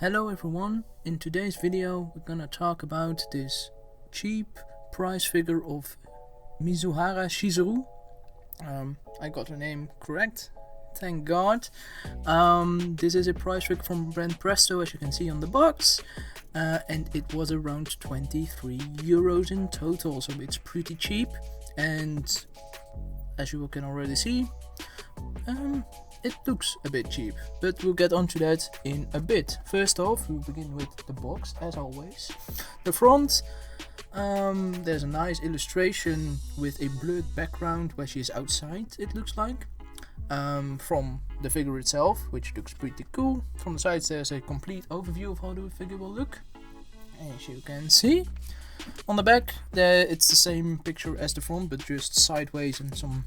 Hello everyone, in today's video we're gonna talk about this cheap price figure of Mizuhara Chizuru. I got her name correct, thank God. This is a price figure from Banpresto, as you can see on the box, and it was around 23 euros in total, so it's pretty cheap, and as you can already see, it looks a bit cheap, but we'll get onto that in a bit. First off, we'll begin with the box, as always. The front, there's a nice illustration with a blurred background where she's outside, it looks like, from the figure itself, which looks pretty cool. From the sides there's a complete overview of how the figure will look, as you can see. On the back, it's the same picture as the front, but just sideways and some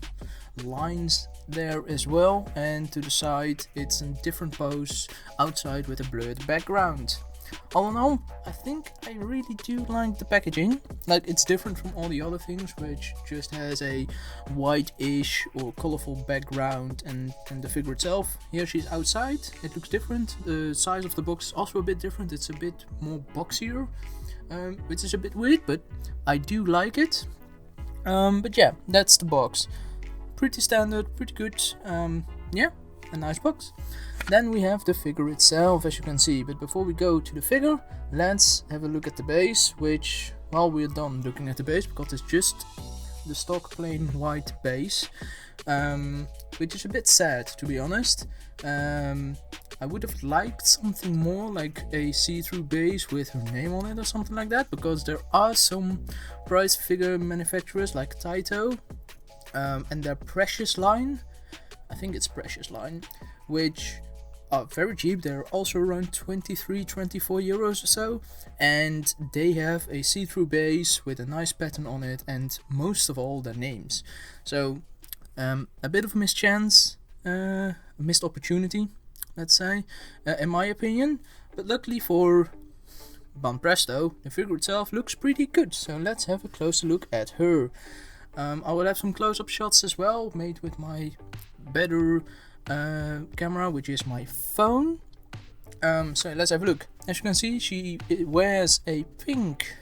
lines there as well, and to the side it's in different pose outside with a blurred background. All in all, I think I really do like the packaging. Like, it's different from all the other things, which just has a white-ish or colorful background and the figure itself. Here she's outside, it looks different. The size of the box is also a bit different, it's a bit more boxier, which is a bit weird, but I do like it. But yeah, that's the box. Pretty standard, pretty good, yeah, a nice box. Then we have the figure itself, as you can see, but before we go to the figure, let's have a look at the base, which, well, we're done looking at the base, because it's just the stock plain white base, which is a bit sad, to be honest. I would have liked something more, like a see-through base with her name on it or something like that, because there are some price figure manufacturers like Taito, and their Precious line, I think it's Precious line, which are very cheap. They're also around 23-24 euros or so, and they have a see-through base with a nice pattern on it, and most of all their names. So a bit of a mischance, a missed opportunity, let's say, in my opinion, but luckily for Banpresto, the figure itself looks pretty good, so let's have a closer look at her. I will have some close-up shots as well, made with my better camera, which is my phone. So let's have a look. As you can see, she wears a pink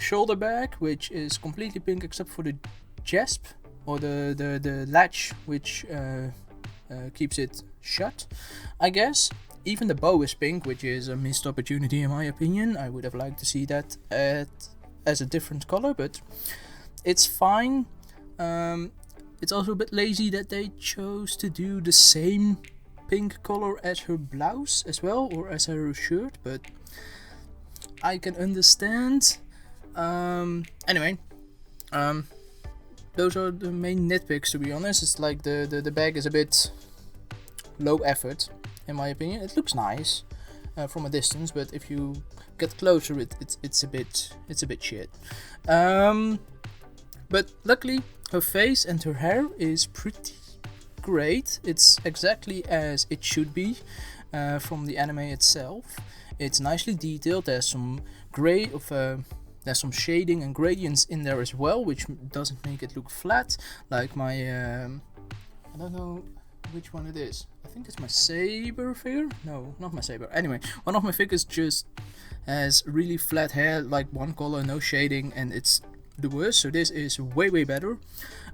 shoulder bag, which is completely pink except for the jasp, or the latch, which keeps it shut, I guess. Even the bow is pink, which is a missed opportunity in my opinion. I would have liked to see that as a different color, but it's fine. It's also a bit lazy that they chose to do the same pink color as her blouse as well, or as her shirt, but I can understand. Anyway, those are the main nitpicks, to be honest. It's like the bag is a bit low effort, in my opinion. It looks nice from a distance, but if you get closer, it's a bit shit. But luckily, her face and her hair is pretty great. It's exactly as it should be from the anime itself. It's nicely detailed. There's some there's some shading and gradients in there as well, which doesn't make it look flat. Like my, I don't know which one it is. I think it's my Saber figure. No, not my Saber. Anyway, one of my figures just has really flat hair, like one color, no shading, and it's the worst. So this is way better.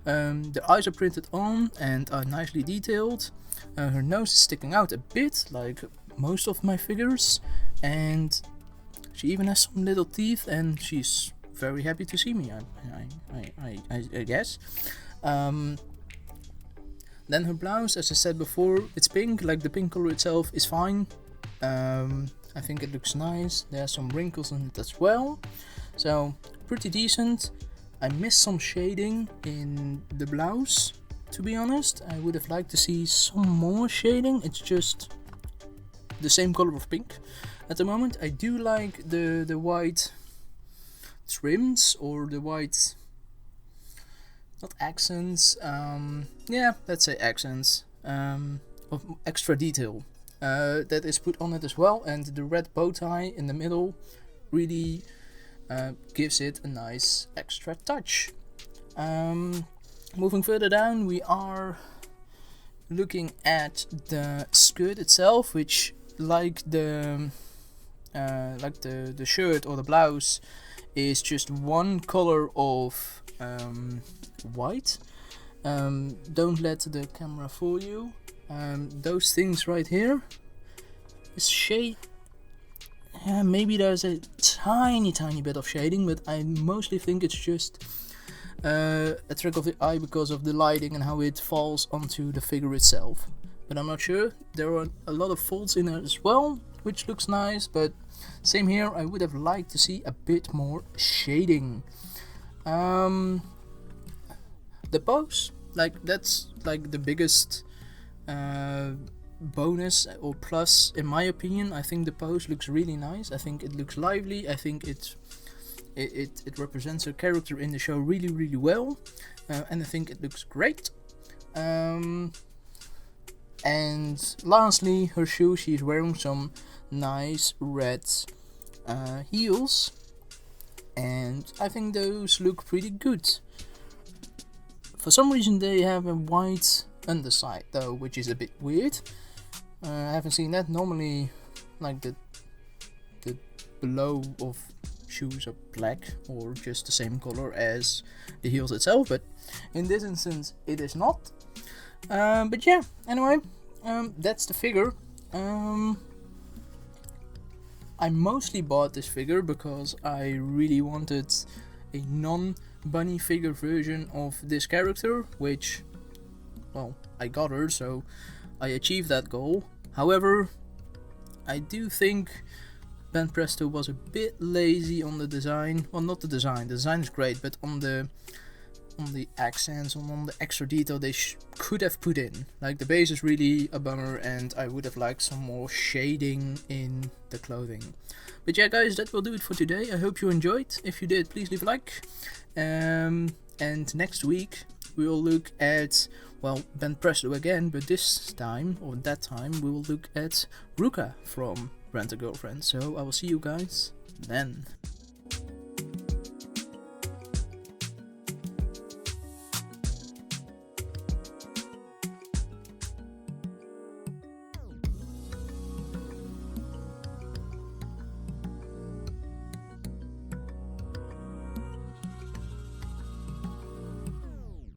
The eyes are printed on and are nicely detailed. Her nose is sticking out a bit, like most of my figures, and she even has some little teeth, and she's very happy to see me, I guess. Then her blouse, as I said before, it's pink. Like, the pink color itself is fine. I think it looks nice. There are some wrinkles on it as well, so pretty decent. I missed some shading in the blouse, to be honest. I would have liked to see some more shading. It's just the same color of pink at the moment. I do like the white trims, or the white, not accents, yeah, let's say accents, of extra detail that is put on it as well, and the red bow tie in the middle really gives it a nice extra touch. Moving further down, we are looking at the skirt itself, which like the shirt or the blouse is just one color of white, don't let the camera fool you. Those things right here is shade. Yeah, maybe there's a tiny bit of shading, but I mostly think it's just a trick of the eye because of the lighting and how it falls onto the figure itself. But I'm not sure. There are a lot of folds in it as well, which looks nice, but same here, I would have liked to see a bit more shading. The pose, like, that's like the biggest bonus or plus in my opinion. I think the pose looks really nice. I think it looks lively. I think it represents her character in the show really well, and I think it looks great. And lastly, her shoes. She's wearing some nice red heels, and I think those look pretty good. For some reason they have a white underside though, which is a bit weird. I haven't seen that. Normally, like the below of shoes are black or just the same color as the heels itself, but in this instance it is not. But yeah, anyway, that's the figure. I mostly bought this figure because I really wanted a non-bunny figure version of this character, which, well, I got her, so I achieved that goal. However, I do think Banpresto was a bit lazy on the design. Well, not the design is great, but on the accents, on the extra detail they could have put in. Like, the base is really a bummer, and I would have liked some more shading in the clothing. But yeah, guys, that will do it for today. I hope you enjoyed. If you did, please leave a like. And next week we will look at, well, Banpresto again, but this time, or that time, we will look at Ruka from Rent a Girlfriend. So I will see you guys then.